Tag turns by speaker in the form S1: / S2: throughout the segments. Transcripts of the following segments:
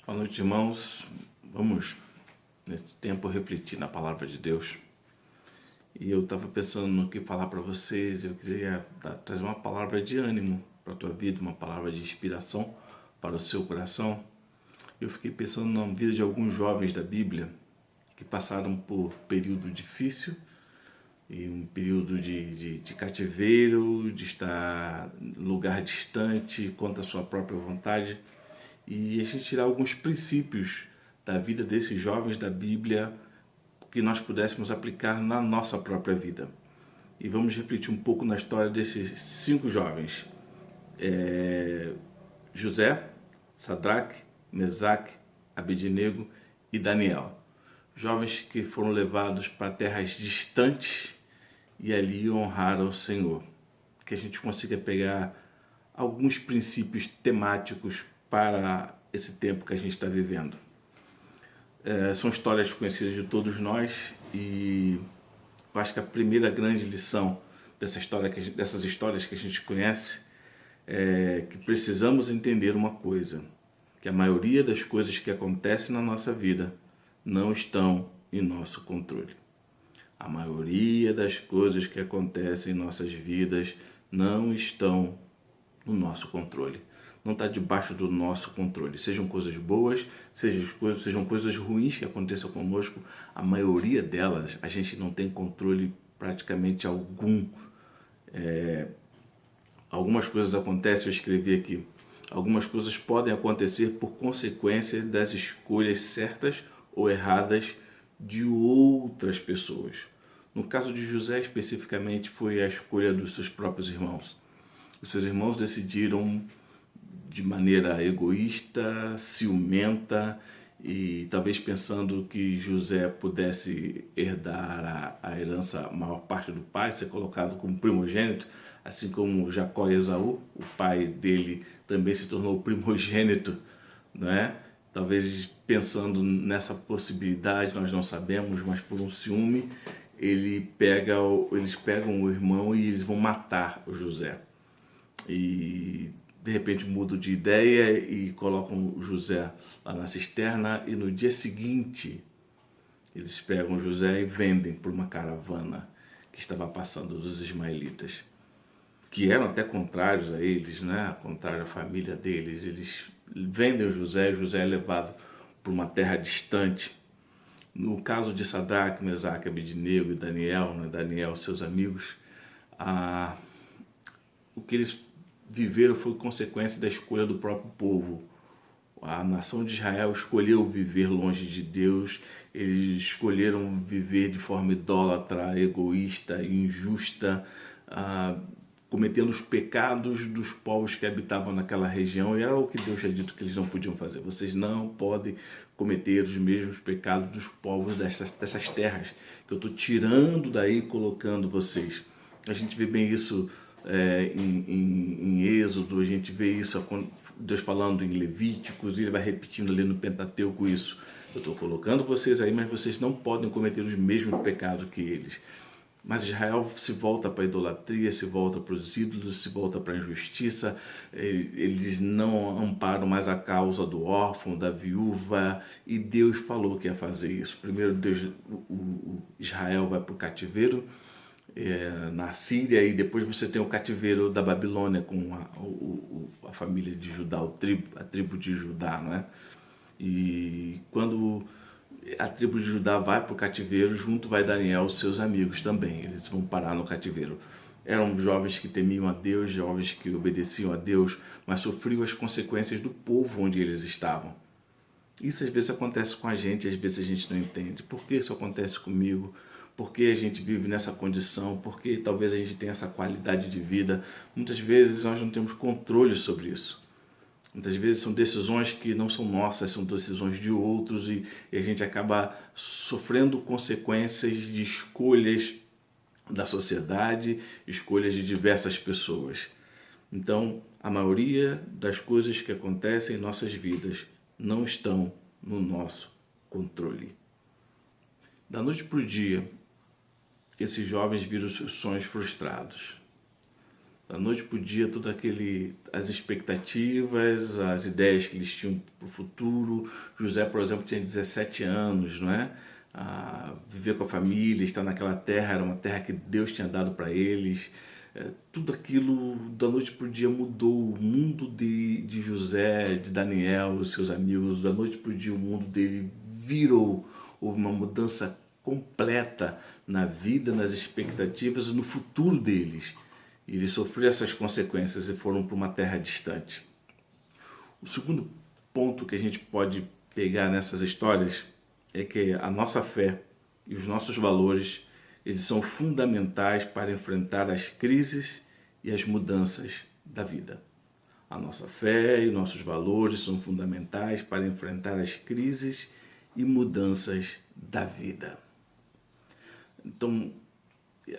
S1: Boa noite, irmãos. Vamos, nesse tempo, refletir na palavra de Deus. E eu estava pensando no que falar para vocês. Eu queria trazer uma palavra de ânimo para a tua vida, uma palavra de inspiração para o seu coração. Eu fiquei pensando na vida de alguns jovens da Bíblia que passaram por período difícil e um período de cativeiro, de estar em lugar distante, contra a sua própria vontade. E a gente tirar alguns princípios da vida desses jovens da Bíblia que nós pudéssemos aplicar na nossa própria vida. E vamos refletir um pouco na história desses 5 jovens. José, Sadraque, Mesaque, Abednego e Daniel. Jovens que foram levados para terras distantes e ali honraram o Senhor. Que a gente consiga pegar alguns princípios temáticos para esse tempo que a gente está vivendo. São histórias conhecidas de todos nós e eu acho que a primeira grande lição dessas histórias que a gente conhece é que precisamos entender uma coisa, que a maioria das coisas que acontecem na nossa vida não estão em nosso controle. A maioria das coisas que acontecem em nossas vidas não estão no nosso controle. Não está debaixo do nosso controle. Sejam coisas boas, sejam coisas ruins que aconteçam conosco, a maioria delas a gente não tem controle praticamente algum. Algumas coisas acontecem, eu escrevi aqui, algumas coisas podem acontecer por consequência das escolhas certas ou erradas de outras pessoas. No caso de José especificamente foi a escolha dos seus próprios irmãos. Os seus irmãos decidiram de maneira egoísta, ciumenta e talvez pensando que José pudesse herdar a herança, a maior parte do pai, ser colocado como primogênito, assim como Jacó e Esaú, o pai dele também se tornou primogênito, não é? Talvez pensando nessa possibilidade, nós não sabemos, mas por um ciúme, eles pegam o irmão e eles vão matar o José. E de repente mudam de ideia e colocam o José lá na cisterna e no dia seguinte eles pegam o José e vendem por uma caravana que estava passando dos ismaelitas, que eram até contrários a eles, né? Contrário à família deles. Eles vendem o José é levado para uma terra distante. No caso de Sadraque, Mesaque, Abednego e Daniel, né? Daniel e seus amigos, o que eles viveram foi consequência da escolha do próprio povo. A nação de Israel escolheu viver longe de Deus, eles escolheram viver de forma idólatra, egoísta, injusta, cometendo os pecados dos povos que habitavam naquela região, e era o que Deus tinha dito que eles não podiam fazer. Vocês não podem cometer os mesmos pecados dos povos dessas terras, que eu estou tirando daí e colocando vocês. A gente vê bem isso em Êxodo, a gente vê isso Deus falando em Levíticos, e ele vai repetindo ali no Pentateuco isso. Eu estou colocando vocês aí, mas vocês não podem cometer os mesmos pecados que eles. Mas Israel se volta para a idolatria, se volta para os ídolos, se volta para a injustiça, eles não amparam mais a causa do órfão, da viúva, e Deus falou que ia fazer isso. Primeiro Israel vai para o cativeiro, na Síria, e depois você tem o cativeiro da Babilônia com a família de Judá, a tribo de Judá, não é? E quando a tribo de Judá vai para o cativeiro, junto vai Daniel e seus amigos também, eles vão parar no cativeiro. Eram jovens que temiam a Deus, jovens que obedeciam a Deus, mas sofriam as consequências do povo onde eles estavam. Isso às vezes acontece com a gente, às vezes a gente não entende. Por que isso acontece comigo? Por que a gente vive nessa condição? Por que talvez a gente tenha essa qualidade de vida? Muitas vezes nós não temos controle sobre isso. Muitas vezes são decisões que não são nossas, são decisões de outros, e a gente acaba sofrendo consequências de escolhas da sociedade, escolhas de diversas pessoas. Então, a maioria das coisas que acontecem em nossas vidas não estão no nosso controle. Da noite para o dia, esses jovens viram seus sonhos frustrados. Da noite para o dia, as expectativas, as ideias que eles tinham para o futuro. José, por exemplo, tinha 17 anos, não é? Viver com a família, estar naquela terra, era uma terra que Deus tinha dado para eles. Tudo aquilo, da noite para o dia, mudou o mundo de José, de Daniel, os seus amigos. Da noite para o dia, o mundo dele virou. Houve uma mudança completa na vida, nas expectativas e no futuro deles. E eles sofreram essas consequências e foram para uma terra distante. O segundo ponto que a gente pode pegar nessas histórias é que a nossa fé e os nossos valores, eles são fundamentais para enfrentar as crises e as mudanças da vida. A nossa fé e nossos valores são fundamentais para enfrentar as crises e mudanças da vida. Então,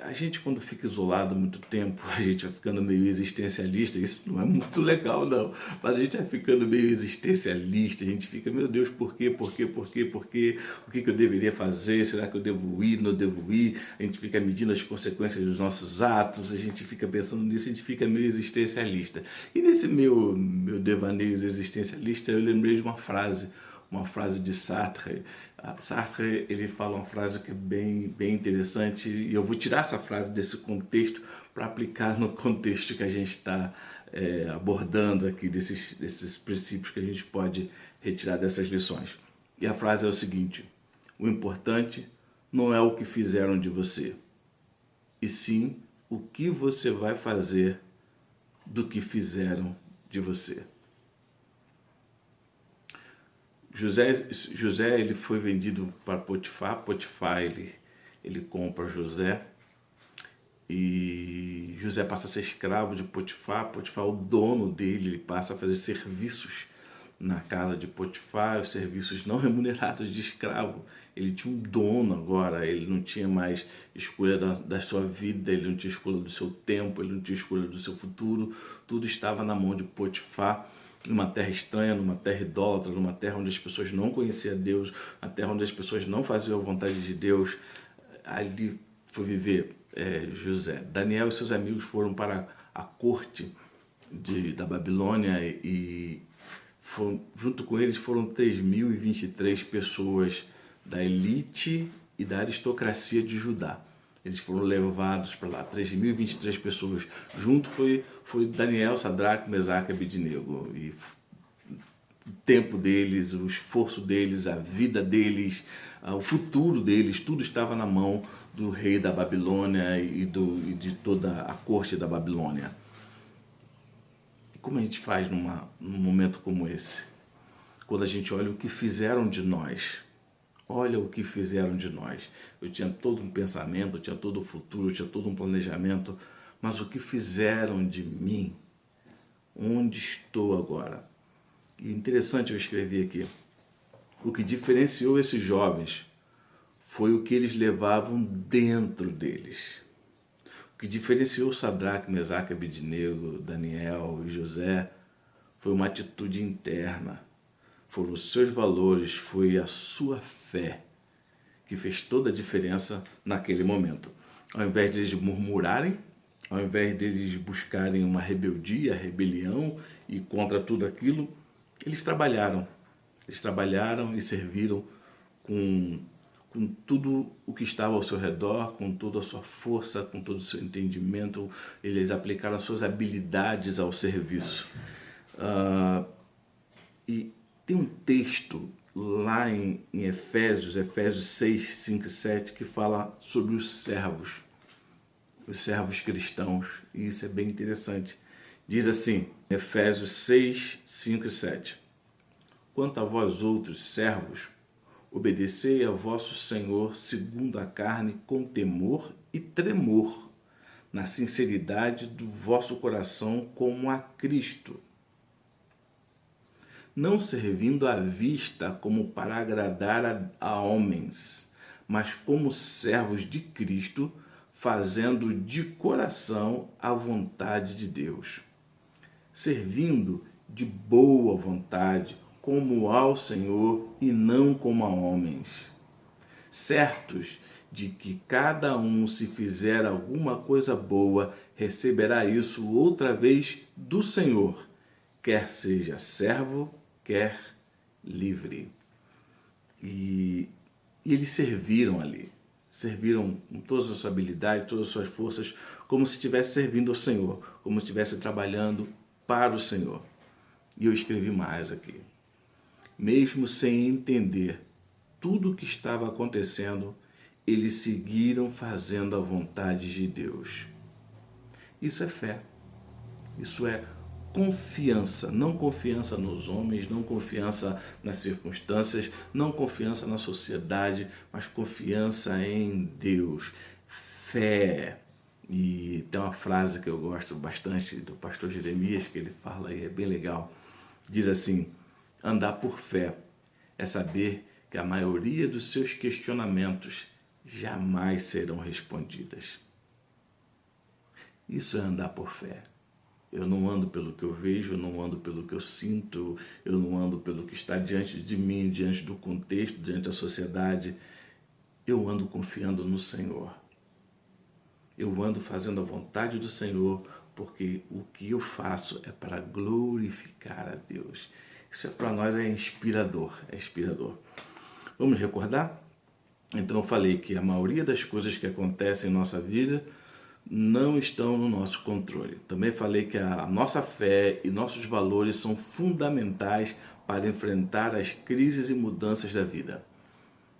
S1: a gente, quando fica isolado muito tempo, a gente vai ficando meio existencialista. Isso não é muito legal, não. Mas a gente vai ficando meio existencialista. A gente fica, meu Deus, por quê? Por quê? Por quê? Por quê? O que eu deveria fazer? Será que eu devo ir? Não devo ir? A gente fica medindo as consequências dos nossos atos. A gente fica pensando nisso. A gente fica meio existencialista. E nesse meu devaneio existencialista, eu lembrei de uma frase de Sartre. Sartre, ele fala uma frase que é bem interessante, e eu vou tirar essa frase desse contexto para aplicar no contexto que a gente está abordando aqui, desses princípios que a gente pode retirar dessas lições. E a frase é o seguinte: o importante não é o que fizeram de você, e sim o que você vai fazer do que fizeram de você. José ele foi vendido para Potifar. Potifar ele compra José e José passa a ser escravo de Potifar. Potifar, o dono dele, ele passa a fazer serviços na casa de Potifar, os serviços não remunerados de escravo. Ele tinha um dono agora, ele não tinha mais escolha da sua vida, ele não tinha escolha do seu tempo, ele não tinha escolha do seu futuro. Tudo estava na mão de Potifar, numa terra estranha, numa terra idólatra, numa terra onde as pessoas não conheciam Deus, uma terra onde as pessoas não faziam a vontade de Deus. Ali foi viver José. Daniel e seus amigos foram para a corte da Babilônia e junto com eles foram 3.023 pessoas da elite e da aristocracia de Judá. Eles foram levados para lá, 3.023 pessoas. Junto foi Daniel, Sadraque, Mesaque e Abednego. E o tempo deles, o esforço deles, a vida deles, o futuro deles, tudo estava na mão do rei da Babilônia e de toda a corte da Babilônia. E como a gente faz num momento como esse? Quando a gente olha o que fizeram de nós. Olha o que fizeram de nós. Eu tinha todo um pensamento, eu tinha todo o futuro, eu tinha todo um planejamento, mas o que fizeram de mim? Onde estou agora? E interessante, eu escrevi aqui. O que diferenciou esses jovens foi o que eles levavam dentro deles. O que diferenciou Sadraque, Mesaque, Abednego, Daniel e José foi uma atitude interna. Foram os seus valores, foi a sua fé que fez toda a diferença naquele momento. Ao invés deles murmurarem, ao invés deles buscarem uma rebeldia, rebelião e contra tudo aquilo, eles trabalharam. Eles trabalharam e serviram com tudo o que estava ao seu redor, com toda a sua força, com todo o seu entendimento. Eles aplicaram as suas habilidades ao serviço. E tem um texto lá em Efésios 6, 5 e 7, que fala sobre os servos cristãos, e isso é bem interessante. Diz assim, Efésios 6, 5 e 7. Quanto a vós outros servos, obedecei a vosso Senhor segundo a carne com temor e tremor, na sinceridade do vosso coração como a Cristo, não servindo à vista como para agradar a homens, mas como servos de Cristo, fazendo de coração a vontade de Deus, servindo de boa vontade, como ao Senhor e não como a homens, certos de que cada um, se fizer alguma coisa boa, receberá isso outra vez do Senhor, quer seja servo, quer livre. E eles serviram ali, serviram com toda a sua habilidade, todas as suas forças, como se estivesse servindo ao Senhor, como se estivesse trabalhando para o Senhor. E eu escrevi mais aqui. Mesmo sem entender tudo o que estava acontecendo, eles seguiram fazendo a vontade de Deus. Isso é fé. Isso é confiança. Não confiança nos homens, não confiança nas circunstâncias, não confiança na sociedade, mas confiança em Deus. Fé. E tem uma frase que eu gosto bastante do pastor Jeremias, que ele fala e é bem legal. Diz assim: andar por fé é saber que a maioria dos seus questionamentos jamais serão respondidas. Isso é andar por fé. Eu não ando pelo que eu vejo, eu não ando pelo que eu sinto, eu não ando pelo que está diante de mim, diante do contexto, diante da sociedade. Eu ando confiando no Senhor. Eu ando fazendo a vontade do Senhor, porque o que eu faço é para glorificar a Deus. Isso para nós é inspirador, é inspirador. Vamos recordar? Então eu falei que a maioria das coisas que acontecem em nossa vida não estão no nosso controle. Também falei que a nossa fé e nossos valores são fundamentais para enfrentar as crises e mudanças da vida.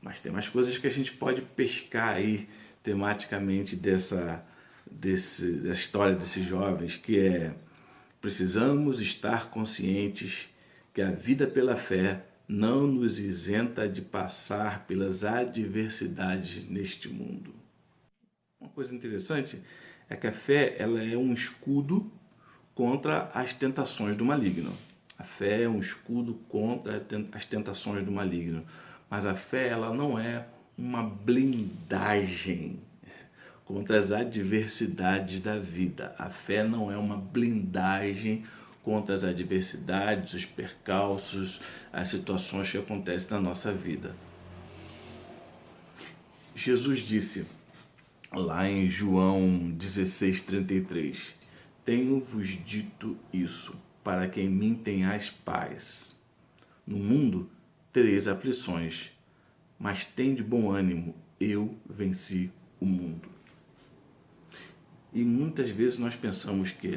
S1: Mas tem mais coisas que a gente pode pescar aí tematicamente dessa história desses jovens, que é: precisamos estar conscientes que a vida pela fé não nos isenta de passar pelas adversidades neste mundo. Uma coisa interessante é que a fé ela é um escudo contra as tentações do maligno. A fé é um escudo contra as tentações do maligno. Mas a fé ela não é uma blindagem contra as adversidades da vida. A fé não é uma blindagem contra as adversidades, os percalços, as situações que acontecem na nossa vida. Jesus disse lá em João 16:33, tenho-vos dito isso, para que em mim tenhais paz. No mundo tereis aflições, mas tende bom ânimo, eu venci o mundo. E muitas vezes nós pensamos que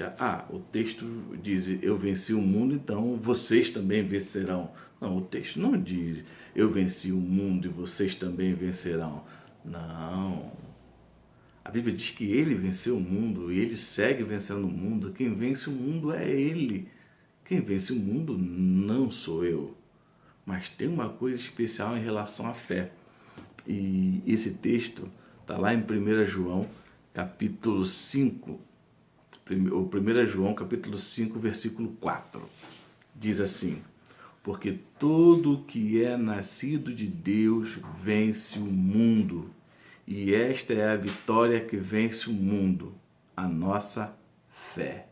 S1: o texto diz eu venci o mundo, então vocês também vencerão. Não, o texto não diz eu venci o mundo e vocês também vencerão. Não. A Bíblia diz que ele venceu o mundo e ele segue vencendo o mundo. Quem vence o mundo é ele. Quem vence o mundo não sou eu. Mas tem uma coisa especial em relação à fé. E esse texto está lá em 1 João, capítulo 5. O 1 João, capítulo 5, versículo 4. Diz assim: porque todo o que é nascido de Deus vence o mundo. E esta é a vitória que vence o mundo, a nossa fé.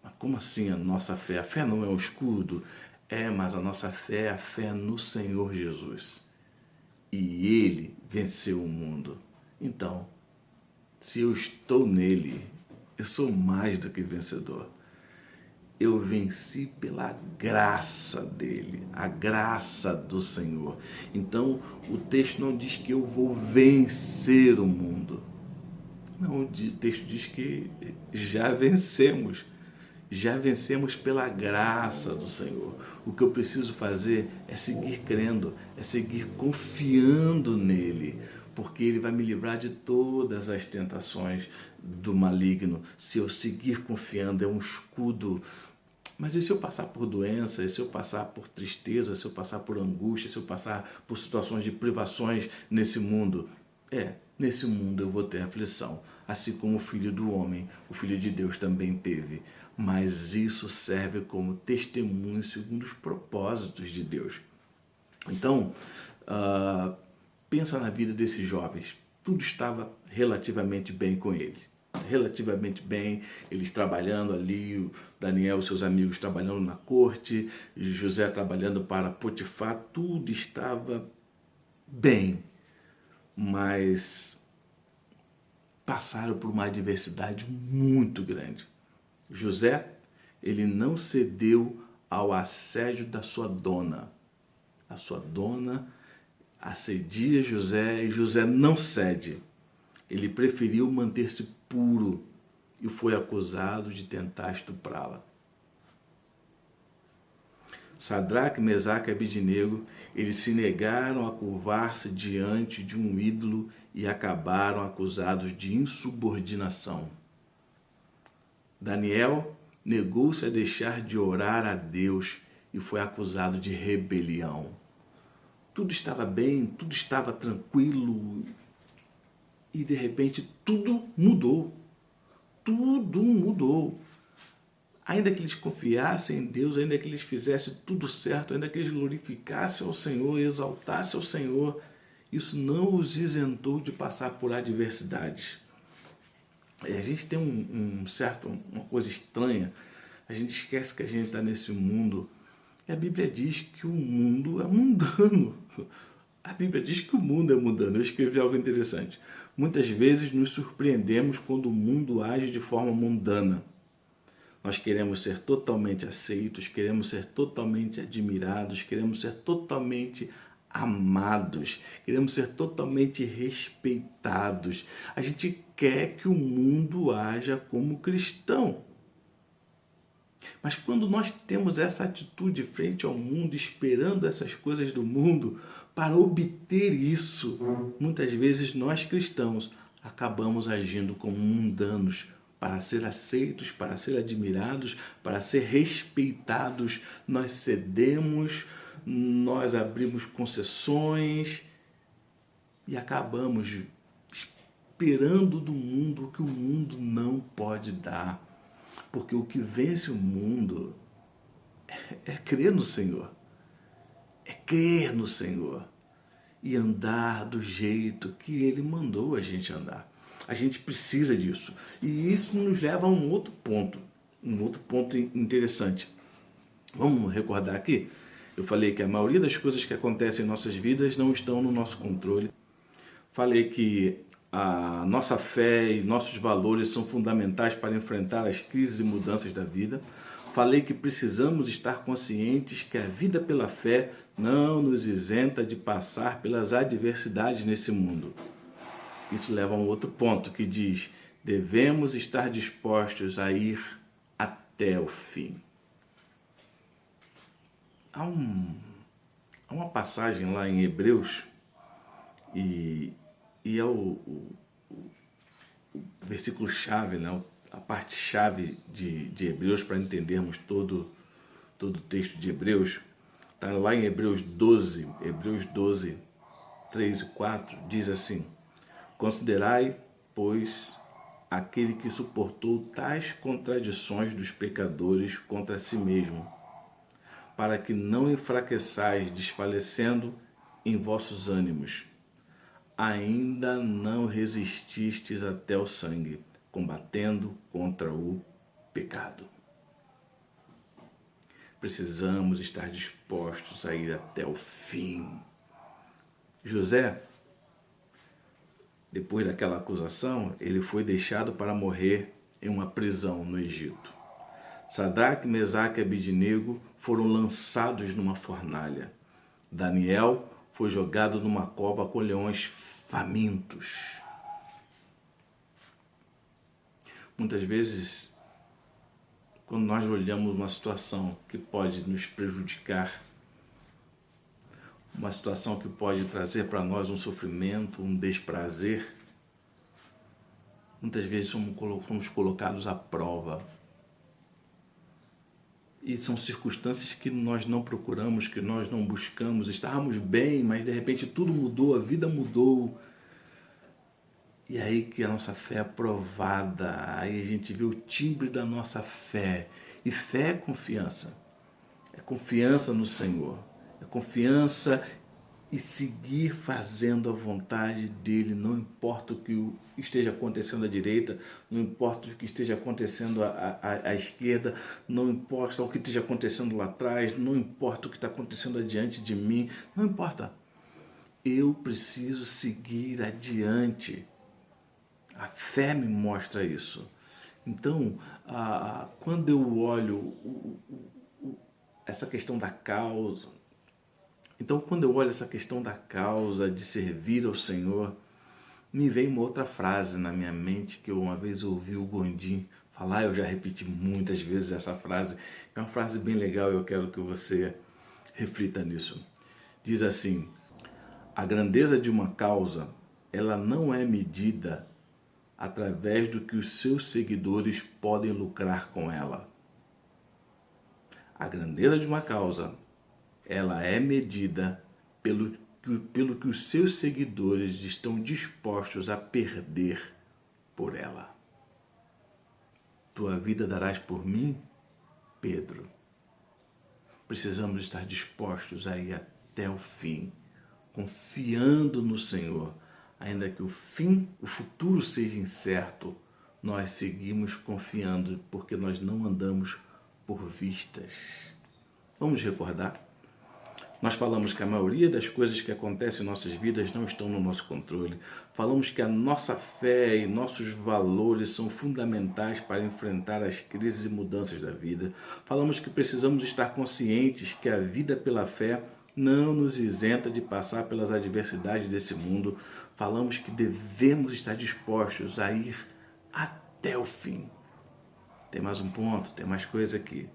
S1: Mas como assim a nossa fé? A fé não é um escudo? Mas a nossa fé é a fé no Senhor Jesus. E Ele venceu o mundo. Então, se eu estou nele, eu sou mais do que vencedor. Eu venci pela graça dele, a graça do Senhor. Então, o texto não diz que eu vou vencer o mundo. Não, o texto diz que já vencemos. Já vencemos pela graça do Senhor. O que eu preciso fazer é seguir crendo, é seguir confiando nele, porque ele vai me livrar de todas as tentações do maligno. Se eu seguir confiando, é um escudo. Mas e se eu passar por doença, e se eu passar por tristeza, se eu passar por angústia, se eu passar por situações de privações nesse mundo? Nesse mundo eu vou ter aflição, assim como o Filho do Homem, o Filho de Deus também teve. Mas isso serve como testemunho segundo os propósitos de Deus. Então, pensa na vida desses jovens. Tudo estava relativamente bem com eles. Relativamente bem, eles trabalhando ali, o Daniel e seus amigos trabalhando na corte, José trabalhando para Potifar, tudo estava bem. Mas passaram por uma adversidade muito grande. José, ele não cedeu ao assédio da sua dona. A sua dona assedia José e José não cede. Ele preferiu manter-se puro e foi acusado de tentar estuprá-la. Sadraque, Mesaque e Abednego, eles se negaram a curvar-se diante de um ídolo e acabaram acusados de insubordinação. Daniel negou-se a deixar de orar a Deus e foi acusado de rebelião. Tudo estava bem, tudo estava tranquilo e de repente tudo mudou. Tudo mudou. Ainda que eles confiassem em Deus, ainda que eles fizessem tudo certo, ainda que eles glorificassem ao Senhor, exaltassem ao Senhor, isso não os isentou de passar por adversidades. A gente tem uma coisa estranha, a gente esquece que a gente está nesse mundo, e a Bíblia diz que o mundo é mundano. A Bíblia diz que o mundo é mundano. Eu escrevi algo interessante. Muitas vezes nos surpreendemos quando o mundo age de forma mundana. Nós queremos ser totalmente aceitos, queremos ser totalmente admirados, queremos ser totalmente amados, queremos ser totalmente respeitados. A gente quer que o mundo haja como cristão. Mas quando nós temos essa atitude frente ao mundo, esperando essas coisas do mundo, para obter isso, muitas vezes nós cristãos acabamos agindo como mundanos, para ser aceitos, para ser admirados, para ser respeitados. Nós cedemos, nós abrimos concessões e acabamos esperando do mundo o que o mundo não pode dar. Porque o que vence o mundo é crer no Senhor. É crer no Senhor e andar do jeito que Ele mandou a gente andar. A gente precisa disso. E isso nos leva a um outro ponto interessante. Vamos recordar aqui? Eu falei que a maioria das coisas que acontecem em nossas vidas não estão no nosso controle. Falei que a nossa fé e nossos valores são fundamentais para enfrentar as crises e mudanças da vida. Falei que precisamos estar conscientes que a vida pela fé não nos isenta de passar pelas adversidades nesse mundo. Isso leva a um outro ponto que diz: devemos estar dispostos a ir até o fim. Há uma passagem lá em Hebreus, e é o versículo-chave, né? A parte-chave de Hebreus para entendermos todo o texto de Hebreus. Está lá em Hebreus 12, 3 e 4, diz assim: considerai, pois, aquele que suportou tais contradições dos pecadores contra si mesmo, para que não enfraqueçais, desfalecendo em vossos ânimos. Ainda não resististes até o sangue, combatendo contra o pecado. Precisamos estar dispostos a ir até o fim. José, depois daquela acusação, ele foi deixado para morrer em uma prisão no Egito. Sadraque, Mesaque e Abednego foram lançados numa fornalha. Daniel foi jogado numa cova com leões famintos. Muitas vezes, quando nós olhamos uma situação que pode nos prejudicar, uma situação que pode trazer para nós um sofrimento, um desprazer, muitas vezes somos colocados à prova. E são circunstâncias que nós não procuramos, que nós não buscamos. Estávamos bem, mas de repente tudo mudou, a vida mudou. E aí que a nossa fé é provada, aí a gente vê o timbre da nossa fé. E fé é confiança no Senhor, é confiança e seguir fazendo a vontade dele, não importa o que esteja acontecendo à direita, não importa o que esteja acontecendo à esquerda, não importa o que esteja acontecendo lá atrás, não importa o que está acontecendo adiante de mim, não importa. Eu preciso seguir adiante. A fé me mostra isso. Então, quando eu olho essa questão da causa, de servir ao Senhor, me vem uma outra frase na minha mente que eu uma vez ouvi o Gondim falar, eu já repeti muitas vezes essa frase, é uma frase bem legal e eu quero que você reflita nisso. Diz assim: a grandeza de uma causa, ela não é medida através do que os seus seguidores podem lucrar com ela. A grandeza de uma causa, ela é medida pelo que os seus seguidores estão dispostos a perder por ela. Tua vida darás por mim, Pedro. Precisamos estar dispostos a ir até o fim, confiando no Senhor. Ainda que o futuro seja incerto, nós seguimos confiando, porque nós não andamos por vistas. Vamos recordar? Nós falamos que a maioria das coisas que acontecem em nossas vidas não estão no nosso controle. Falamos que a nossa fé e nossos valores são fundamentais para enfrentar as crises e mudanças da vida. Falamos que precisamos estar conscientes que a vida pela fé não nos isenta de passar pelas adversidades desse mundo. Falamos que devemos estar dispostos a ir até o fim. Tem mais um ponto, tem mais coisa aqui.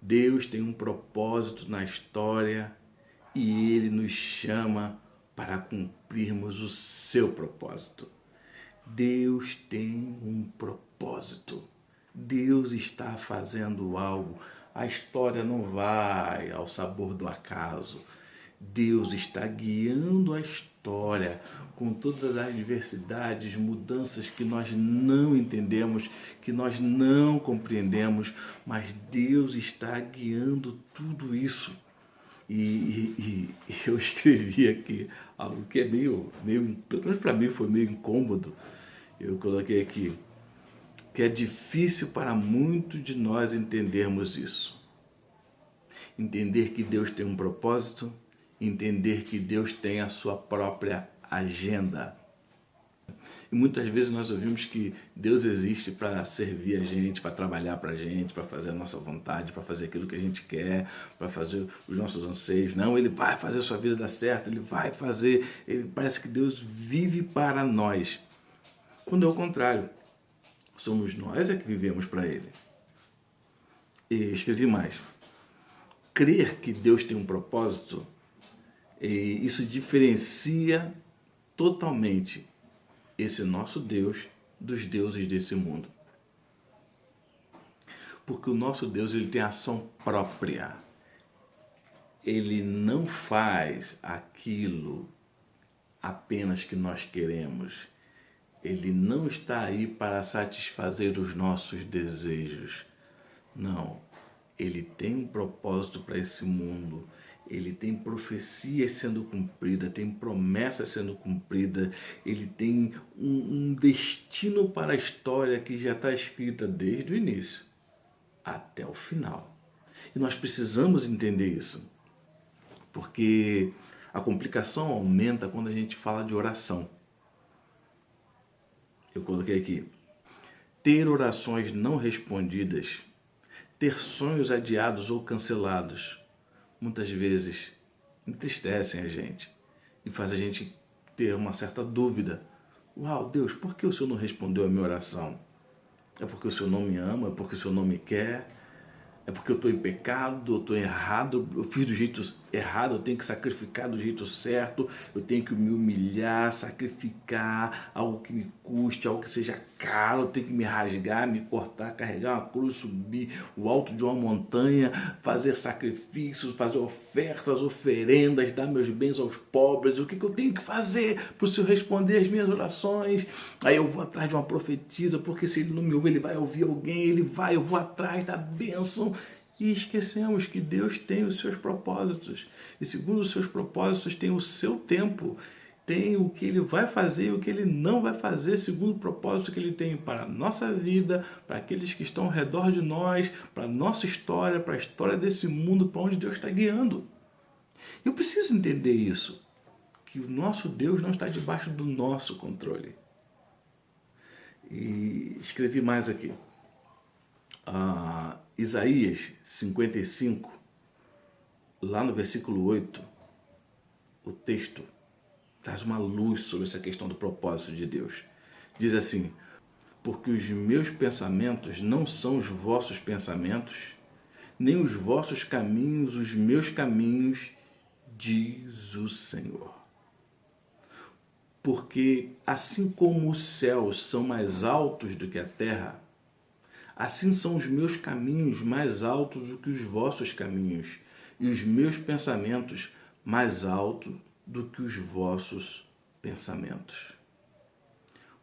S1: Deus tem um propósito na história e Ele nos chama para cumprirmos o seu propósito. Deus tem um propósito. Deus está fazendo algo. A história não vai ao sabor do acaso. Deus está guiando a história com todas as adversidades, mudanças que nós não entendemos, que nós não compreendemos, mas Deus está guiando tudo isso. E eu escrevi aqui algo que é meio, pelo menos para mim foi meio incômodo. Eu coloquei aqui que é difícil para muitos de nós entendermos isso. Entender que Deus tem um propósito, entender que Deus tem a sua própria agenda. E muitas vezes nós ouvimos que Deus existe para servir a gente, para trabalhar para a gente, para fazer a nossa vontade, para fazer aquilo que a gente quer, para fazer os nossos anseios. Não, Ele vai fazer a sua vida dar certo, Ele vai fazer. Parece que Deus vive para nós. Quando é o contrário, somos nós que vivemos para Ele. E escrevi mais. Crer que Deus tem um propósito, e isso diferencia totalmente esse nosso Deus dos deuses desse mundo. Porque o nosso Deus, ele tem ação própria. Ele não faz aquilo apenas que nós queremos. Ele não está aí para satisfazer os nossos desejos. Não. Ele tem um propósito para esse mundo. Ele tem profecias sendo cumpridas, tem promessas sendo cumpridas, ele tem um destino para a história que já está escrita desde o início até o final. E nós precisamos entender isso, porque a complicação aumenta quando a gente fala de oração. Eu coloquei aqui: ter orações não respondidas, ter sonhos adiados ou cancelados, muitas vezes entristecem a gente e faz a gente ter uma certa dúvida. Uau, Deus, por que o Senhor não respondeu a minha oração? É porque o Senhor não me ama? É porque o Senhor não me quer? É porque eu estou em pecado, eu estou errado, eu fiz do jeito errado, eu tenho que sacrificar do jeito certo, eu tenho que me humilhar, sacrificar algo que me custe, algo que seja caro, eu tenho que me rasgar, me cortar, carregar uma cruz, subir o alto de uma montanha, fazer sacrifícios, fazer ofertas, oferendas, dar meus bens aos pobres. O que eu tenho que fazer para o Senhor responder as minhas orações? Aí eu vou atrás de uma profetisa, porque se ele não me ouvir, ele vai ouvir alguém, eu vou atrás da bênção. E esquecemos que Deus tem os seus propósitos. E segundo os seus propósitos, tem o seu tempo. Tem o que Ele vai fazer e o que Ele não vai fazer, segundo o propósito que Ele tem para a nossa vida, para aqueles que estão ao redor de nós, para a nossa história, para a história desse mundo, para onde Deus está guiando. Eu preciso entender isso, que o nosso Deus não está debaixo do nosso controle. E escrevi mais aqui. Isaías 55, lá no versículo 8, o texto traz uma luz sobre essa questão do propósito de Deus. Diz assim: porque os meus pensamentos não são os vossos pensamentos, nem os vossos caminhos os meus caminhos, diz o Senhor. Porque assim como os céus são mais altos do que a terra, assim são os meus caminhos mais altos do que os vossos caminhos, e os meus pensamentos mais altos do que os vossos pensamentos.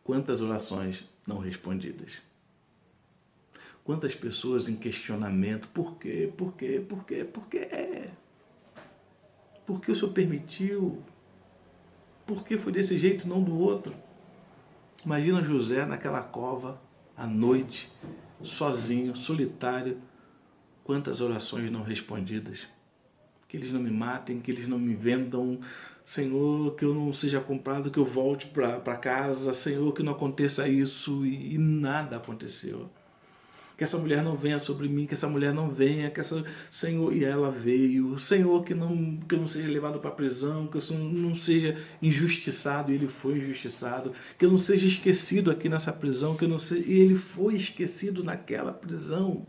S1: Quantas orações não respondidas? Quantas pessoas em questionamento? Por quê? Por quê? Por quê? Por quê? Por que o Senhor permitiu? Por que foi desse jeito e não do outro? Imagina José naquela cova, à noite, sozinho, solitário. Quantas orações não respondidas? Que eles não me matem, que eles não me vendam. Senhor, que eu não seja comprado, que eu volte para casa. Senhor, que não aconteça isso. E nada aconteceu. Que essa mulher não venha sobre mim, que essa mulher não venha, Senhor, e ela veio. Senhor, que eu não seja levado para a prisão, que eu não seja injustiçado, e ele foi injustiçado. Que eu não seja esquecido aqui nessa prisão, e ele foi esquecido naquela prisão.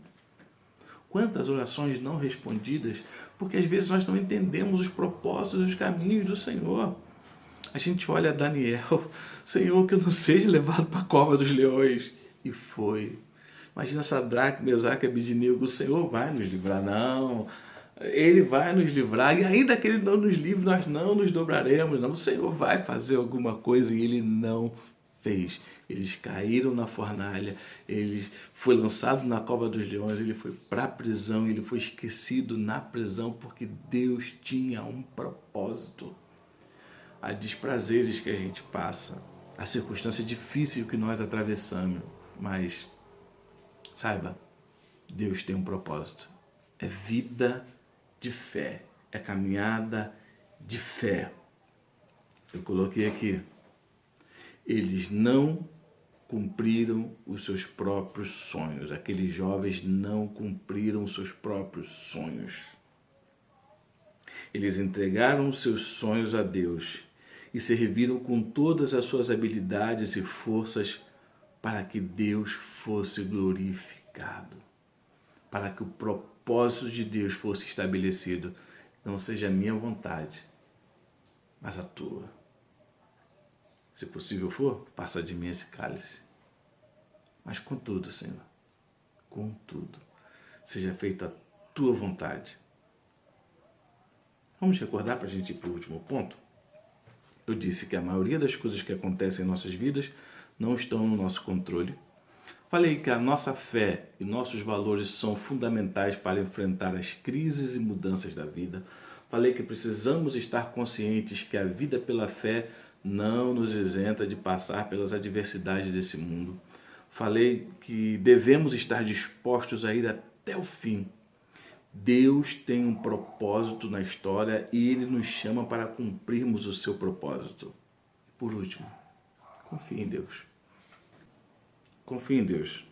S1: Quantas orações não respondidas, porque às vezes nós não entendemos os propósitos e os caminhos do Senhor. A gente olha Daniel, Senhor, que eu não seja levado para a cova dos leões, e foi. Imagina Sadraque, Mesaque e Abednego, o Senhor vai nos livrar. Não, Ele vai nos livrar, e ainda que Ele não nos livre, nós não nos dobraremos, não. O Senhor vai fazer alguma coisa, e Ele não fez. Eles caíram na fornalha, ele foi lançado na cova dos leões, ele foi para a prisão, ele foi esquecido na prisão, porque Deus tinha um propósito. Há desprazeres que a gente passa, a circunstância difícil que nós atravessamos, mas saiba, Deus tem um propósito. É vida de fé, é caminhada de fé. Eu coloquei aqui, eles não cumpriram os seus próprios sonhos. Aqueles jovens não cumpriram os seus próprios sonhos. Eles entregaram os seus sonhos a Deus e serviram com todas as suas habilidades e forças para que Deus fosse glorificado, para que o propósito de Deus fosse estabelecido. Não seja a minha vontade, mas a tua. Se possível for, passa de mim esse cálice. Mas contudo, Senhor, contudo, seja feita a tua vontade. Vamos recordar para a gente ir para o último ponto? Eu disse que a maioria das coisas que acontecem em nossas vidas não estão no nosso controle. Falei que a nossa fé e nossos valores são fundamentais para enfrentar as crises e mudanças da vida. Falei que precisamos estar conscientes que a vida pela fé não nos isenta de passar pelas adversidades desse mundo. Falei que devemos estar dispostos a ir até o fim. Deus tem um propósito na história e Ele nos chama para cumprirmos o seu propósito. Por último, confie em Deus. Confie em Deus.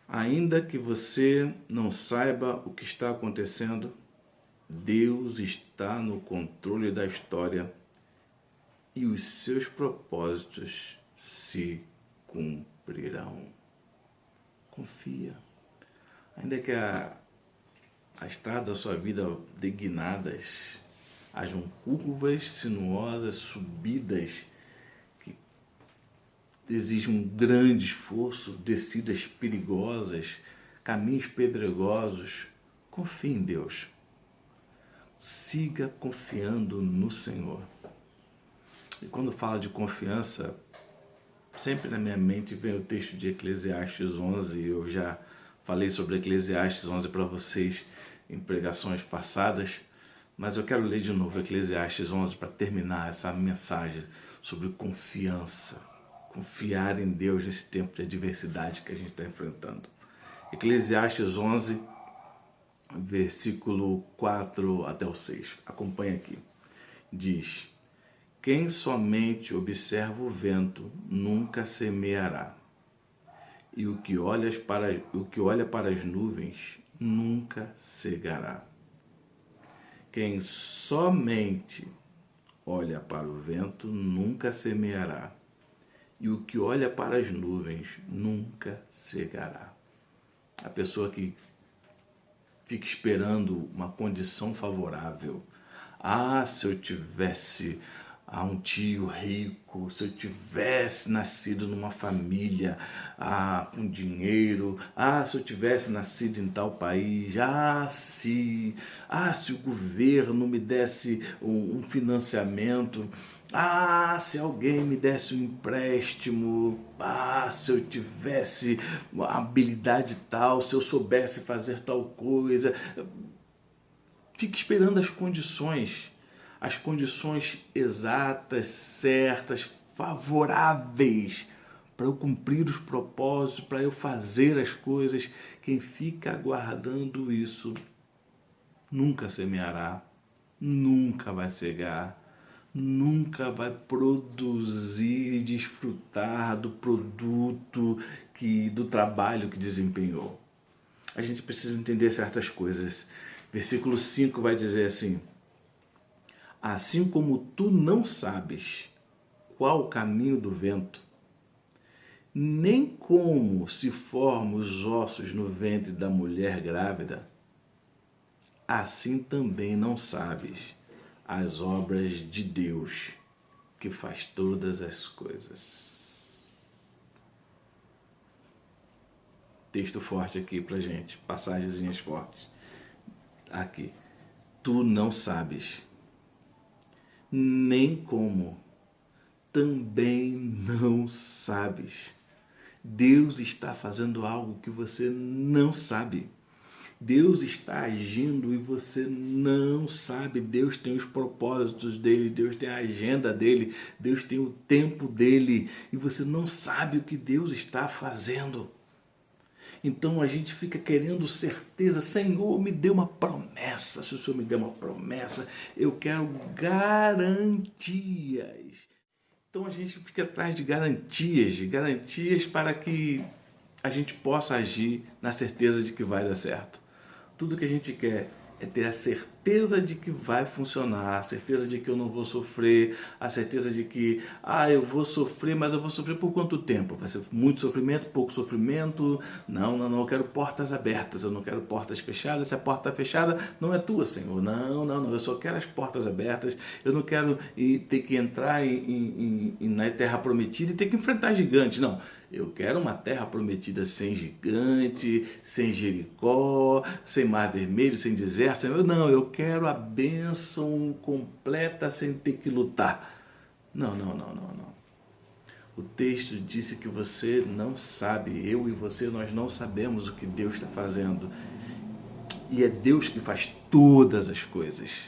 S1: Ainda que você não saiba o que está acontecendo, Deus está no controle da história e os seus propósitos se cumprirão. Confia. Ainda que a estrada da sua vida degnadas, hajam curvas sinuosas, subidas que exigem um grande esforço, descidas perigosas, caminhos pedregosos, confie em Deus. Siga confiando no Senhor. E quando falo de confiança, sempre na minha mente vem o texto de Eclesiastes 11, eu já falei sobre Eclesiastes 11 para vocês em pregações passadas, mas eu quero ler de novo Eclesiastes 11 para terminar essa mensagem sobre confiança, confiar em Deus nesse tempo de adversidade que a gente está enfrentando. Eclesiastes 11, versículo 4 até o 6, acompanha aqui, diz: Quem somente observa o vento nunca semeará, e o que olha para as nuvens nunca cegará. Quem somente olha para o vento nunca semeará, e o que olha para as nuvens nunca cegará. A pessoa que fica esperando uma condição favorável. Se eu tivesse um tio rico, se eu tivesse nascido numa família com dinheiro, se eu tivesse nascido em tal país, se o governo me desse um financiamento, se alguém me desse um empréstimo, se eu tivesse uma habilidade tal, se eu soubesse fazer tal coisa. Fique esperando as condições exatas, certas, favoráveis para eu cumprir os propósitos, para eu fazer as coisas. Quem fica aguardando isso nunca semeará, nunca vai cegar, nunca vai produzir e desfrutar do produto, do trabalho que desempenhou. A gente precisa entender certas coisas. Versículo 5 vai dizer assim: assim como tu não sabes qual o caminho do vento, nem como se formam os ossos no ventre da mulher grávida, assim também não sabes as obras de Deus, que faz todas as coisas. Texto forte aqui pra gente, passagenzinhas fortes. Aqui, tu não sabes, nem como, também não sabes. Deus está fazendo algo que você não sabe. Deus está agindo e você não sabe. Deus tem os propósitos dele, Deus tem a agenda dele, Deus tem o tempo dele e você não sabe o que Deus está fazendo. Então a gente fica querendo certeza. Senhor, me dê uma promessa. Se o Senhor me der uma promessa, eu quero garantias. Então a gente fica atrás de garantias para que a gente possa agir na certeza de que vai dar certo. Tudo que a gente quer é ter a certeza de que vai funcionar, a certeza de que eu não vou sofrer, a certeza de que, eu vou sofrer, mas eu vou sofrer por quanto tempo? Vai ser muito sofrimento, pouco sofrimento? Não, eu quero portas abertas, eu não quero portas fechadas. Se a porta está fechada, não é tua, Senhor. Não, eu só quero as portas abertas. Eu não quero ter que entrar na terra prometida e ter que enfrentar gigantes, não. Eu quero uma terra prometida sem gigante, sem Jericó, sem mar vermelho, sem deserto. Não, eu quero a bênção completa sem ter que lutar. Não. O texto disse que você não sabe, eu e você, nós não sabemos o que Deus está fazendo. E é Deus que faz todas as coisas.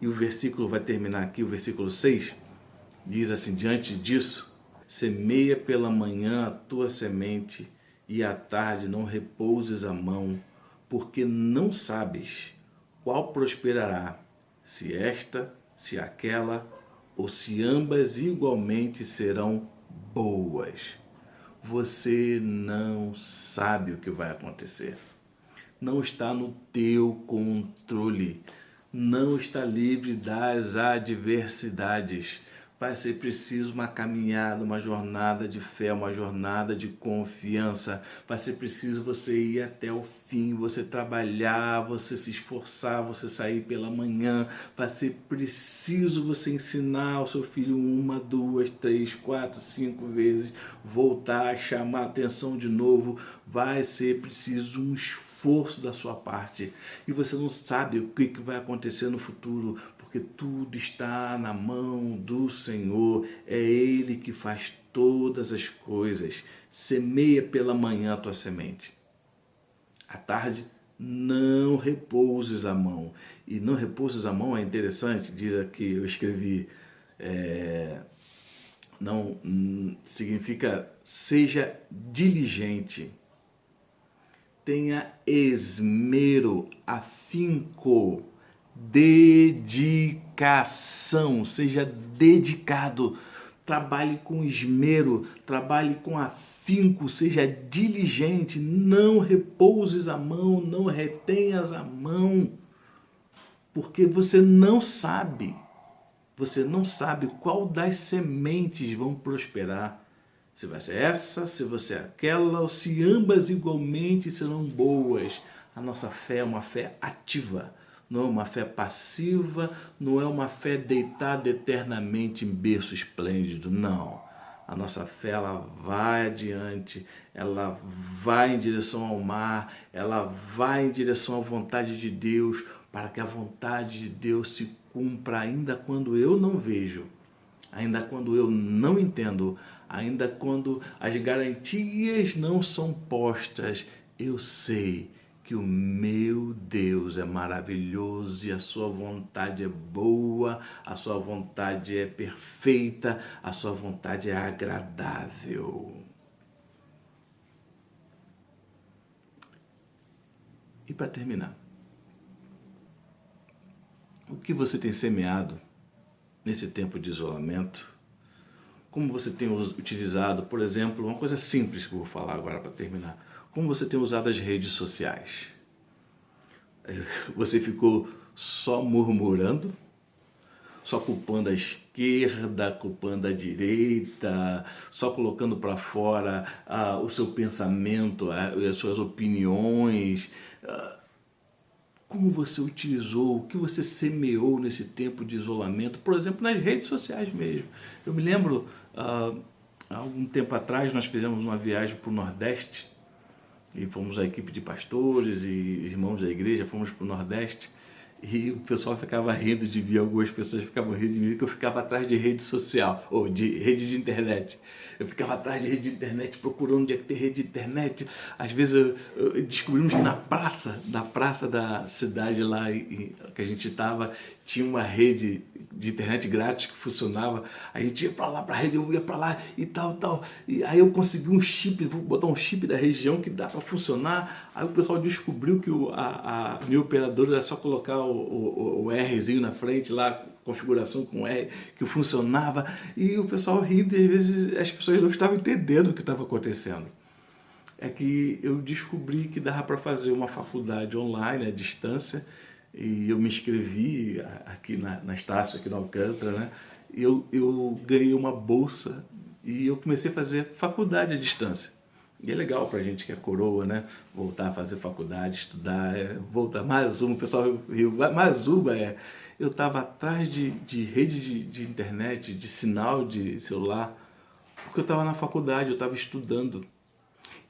S1: E o versículo vai terminar aqui, o versículo 6, diz assim: diante disso, semeia pela manhã a tua semente, e à tarde não repouses a mão, porque não sabes qual prosperará, se esta, se aquela, ou se ambas igualmente serão boas. Você não sabe o que vai acontecer. Não está no teu controle. Não está livre das adversidades. Vai ser preciso uma caminhada, uma jornada de fé, uma jornada de confiança. Vai ser preciso você ir até o fim, você trabalhar, você se esforçar, você sair pela manhã. Vai ser preciso você ensinar o seu filho 1, 2, 3, 4, 5 vezes, voltar, chamar a atenção de novo. Vai ser preciso um esforço da sua parte. E você não sabe o que vai acontecer no futuro, porque tudo está na mão do Senhor. É Ele que faz todas as coisas. Semeia pela manhã a tua semente. À tarde, não repouses a mão. E não repouses a mão é interessante, diz aqui, eu escrevi, não significa seja diligente. Tenha esmero, afinco, dedicação. dedicação, seja dedicado. Trabalhe com esmero, trabalhe com afinco, seja diligente, não repouses a mão, não retenhas a mão, porque você não sabe qual das sementes vão prosperar. Se vai ser essa, se vai ser aquela, ou se ambas igualmente serão boas. A nossa fé é uma fé ativa, não é uma fé passiva, não é uma fé deitada eternamente em berço esplêndido, não. A nossa fé, ela vai adiante, ela vai em direção ao mar, ela vai em direção à vontade de Deus, para que a vontade de Deus se cumpra ainda quando eu não vejo, ainda quando eu não entendo, ainda quando as garantias não são postas. Eu sei que o meu Deus é maravilhoso e a sua vontade é boa, a sua vontade é perfeita, a sua vontade é agradável. E para terminar, o que você tem semeado nesse tempo de isolamento? Como você tem utilizado, por exemplo, uma coisa simples que eu vou falar agora para terminar. Como você tem usado as redes sociais? Você ficou só murmurando? Só culpando a esquerda, culpando a direita, só colocando para fora o seu pensamento, as suas opiniões? Como você utilizou, o que você semeou nesse tempo de isolamento, por exemplo, nas redes sociais mesmo? Eu me lembro, há algum tempo atrás, nós fizemos uma viagem para o Nordeste, e fomos a equipe de pastores e irmãos da igreja, fomos para o Nordeste, e o pessoal ficava rindo de mim, algumas pessoas ficavam rindo de mim, que eu ficava atrás de rede social, ou de rede de internet. Eu ficava atrás de rede de internet, procurando onde é que tem rede de internet. Às vezes descobrimos que na praça da cidade lá que a gente estava, tinha uma rede de internet grátis que funcionava. A gente ia para lá, para a rede, eu ia para lá e tal. E aí eu consegui um chip, vou botar um chip da região que dá para funcionar. Aí o pessoal descobriu que a minha operadora era só colocar o Rzinho na frente lá, configuração com R, que funcionava, e o pessoal rindo, e às vezes as pessoas não estavam entendendo o que estava acontecendo. É que eu descobri que dava para fazer uma faculdade online, à distância, e eu me inscrevi aqui na Estácio, aqui no Alcântara, né? Eu ganhei uma bolsa e eu comecei a fazer faculdade à distância. E é legal pra gente que é coroa, né? Voltar a fazer faculdade, estudar, voltar mais uma, o pessoal riu, mais uma eu estava atrás de rede de internet, de sinal de celular, porque eu estava na faculdade, eu estava estudando.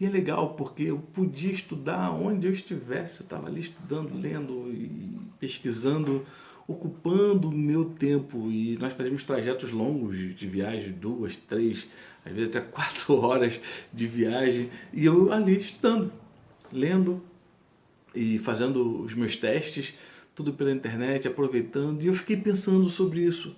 S1: E é legal porque eu podia estudar onde eu estivesse, eu estava ali estudando, lendo e pesquisando, ocupando o meu tempo. E nós fazíamos trajetos longos de viagem, 2, 3, às vezes até 4 horas de viagem, e eu ali estudando, lendo e fazendo os meus testes, tudo pela internet, aproveitando. E eu fiquei pensando sobre isso.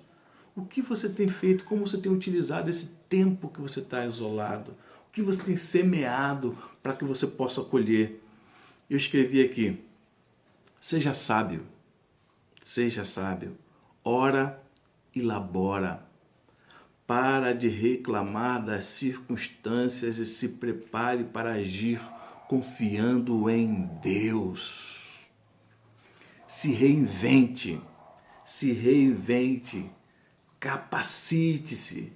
S1: O que você tem feito? Como você tem utilizado esse tempo que você está isolado? O que você tem semeado para que você possa colher? Eu escrevi aqui: seja sábio, ora e labora. Para de reclamar das circunstâncias e se prepare para agir confiando em Deus. Se reinvente, capacite-se,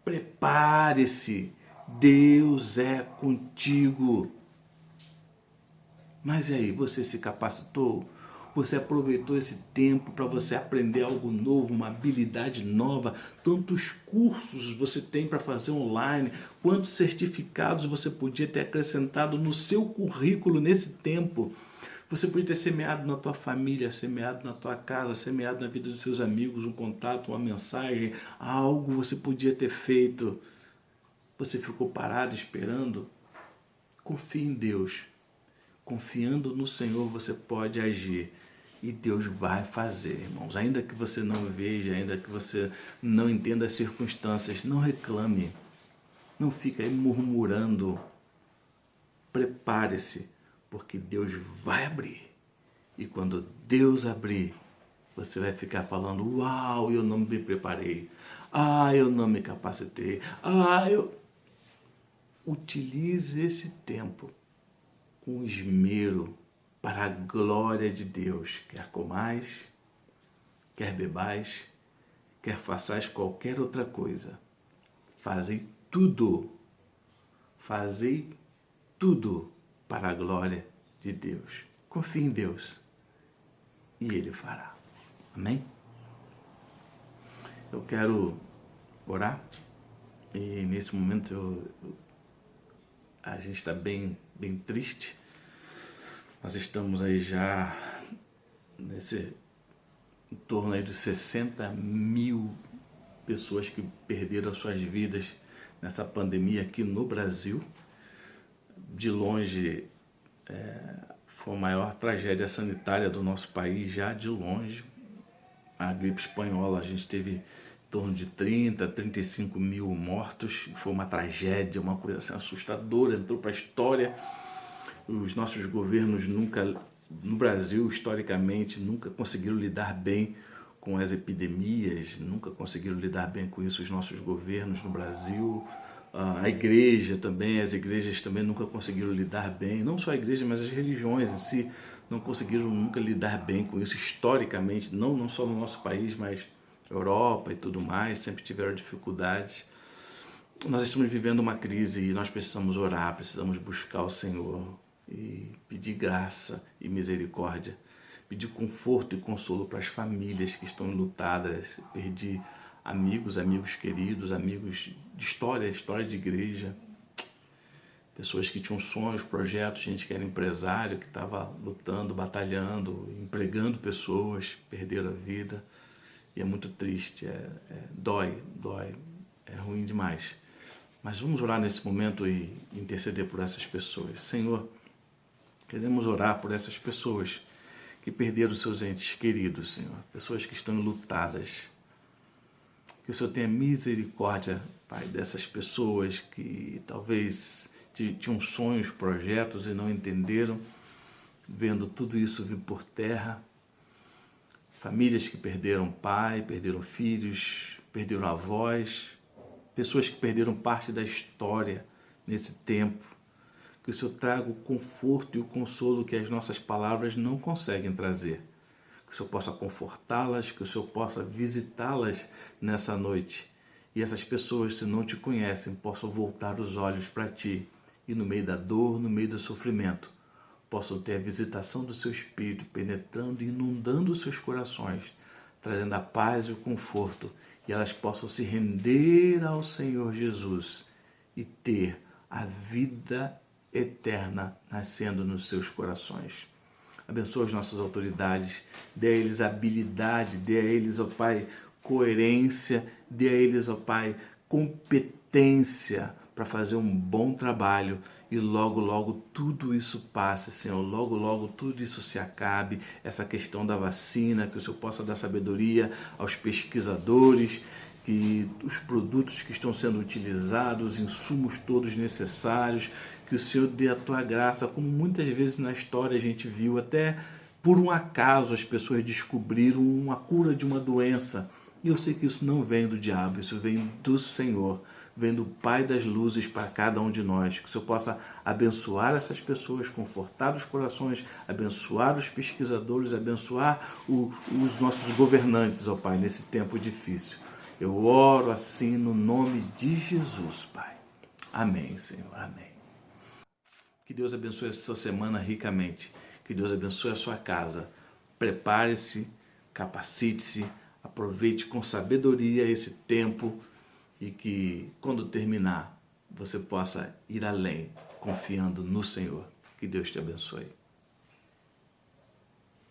S1: prepare-se. Deus é contigo. Mas e aí, você se capacitou? Você aproveitou esse tempo para você aprender algo novo, uma habilidade nova? Tantos cursos você tem para fazer online, quantos certificados você podia ter acrescentado no seu currículo nesse tempo? Você podia ter semeado na tua família, semeado na tua casa, semeado na vida dos seus amigos, um contato, uma mensagem, algo você podia ter feito. Você ficou parado esperando? Confie em Deus. Confiando no Senhor você pode agir. E Deus vai fazer, irmãos. Ainda que você não veja, ainda que você não entenda as circunstâncias, não reclame. Não fique aí murmurando. Prepare-se, porque Deus vai abrir. E quando Deus abrir, você vai ficar falando, uau, eu não me preparei, eu não me capacitei, Utilize esse tempo com esmero para a glória de Deus, quer comais, quer bebais, quer façais qualquer outra coisa. Fazei tudo para a glória de Deus. Confie em Deus e Ele fará. Amém? Eu quero orar e nesse momento a gente está bem triste. Nós estamos aí já em torno aí de 60 mil pessoas que perderam as suas vidas nessa pandemia aqui no Brasil. De longe, foi a maior tragédia sanitária do nosso país, já de longe. A gripe espanhola, a gente teve em torno de 30, 35 mil mortos. Foi uma tragédia, uma coisa assim assustadora, entrou para a história. Os nossos governos nunca, no Brasil, historicamente, nunca conseguiram lidar bem com as epidemias, nunca conseguiram lidar bem com isso os nossos governos no Brasil. A igreja também, as igrejas também nunca conseguiram lidar bem, não só a igreja, mas as religiões em si não conseguiram nunca lidar bem com isso historicamente, não só no nosso país, mas Europa e tudo mais, sempre tiveram dificuldades. Nós estamos vivendo uma crise e nós precisamos orar, precisamos buscar o Senhor e pedir graça e misericórdia, pedir conforto e consolo para as famílias que estão enlutadas. Perdi amigos queridos, amigos de história de igreja, pessoas que tinham sonhos, projetos, gente que era empresário, que estava lutando, batalhando, empregando pessoas, perderam a vida. E é muito triste, dói, é ruim demais. Mas vamos orar nesse momento e interceder por essas pessoas. Senhor, queremos orar por essas pessoas que perderam seus entes queridos, Senhor. Pessoas que estão enlutadas. Que o Senhor tenha misericórdia, Pai, dessas pessoas que talvez tinham sonhos, projetos e não entenderam, vendo tudo isso vir por terra. Famílias que perderam pai, perderam filhos, perderam avós, pessoas que perderam parte da história nesse tempo. Que o Senhor traga o conforto e o consolo que as nossas palavras não conseguem trazer. Que o Senhor possa confortá-las, que o Senhor possa visitá-las nessa noite. E essas pessoas, se não te conhecem, possam voltar os olhos para ti. E no meio da dor, no meio do sofrimento, possam ter a visitação do seu Espírito, penetrando e inundando os seus corações, trazendo a paz e o conforto. E elas possam se render ao Senhor Jesus e ter a vida eterna nascendo nos seus corações. Abençoa as nossas autoridades, dê a eles habilidade, dê a eles, ó Pai, coerência, dê a eles, ó Pai, competência para fazer um bom trabalho e logo, logo tudo isso passe, Senhor, logo, logo tudo isso se acabe, essa questão da vacina, que o Senhor possa dar sabedoria aos pesquisadores, que os produtos que estão sendo utilizados, os insumos todos necessários, que o Senhor dê a tua graça, como muitas vezes na história a gente viu, até por um acaso as pessoas descobriram uma cura de uma doença. E eu sei que isso não vem do diabo, isso vem do Senhor, vem do Pai das luzes para cada um de nós. Que o Senhor possa abençoar essas pessoas, confortar os corações, abençoar os pesquisadores, abençoar os nossos governantes, ó Pai, nesse tempo difícil. Eu oro assim no nome de Jesus, Pai. Amém, Senhor. Amém. Que Deus abençoe a sua semana ricamente. Que Deus abençoe a sua casa. Prepare-se, capacite-se, aproveite com sabedoria esse tempo e que quando terminar você possa ir além, confiando no Senhor. Que Deus te abençoe.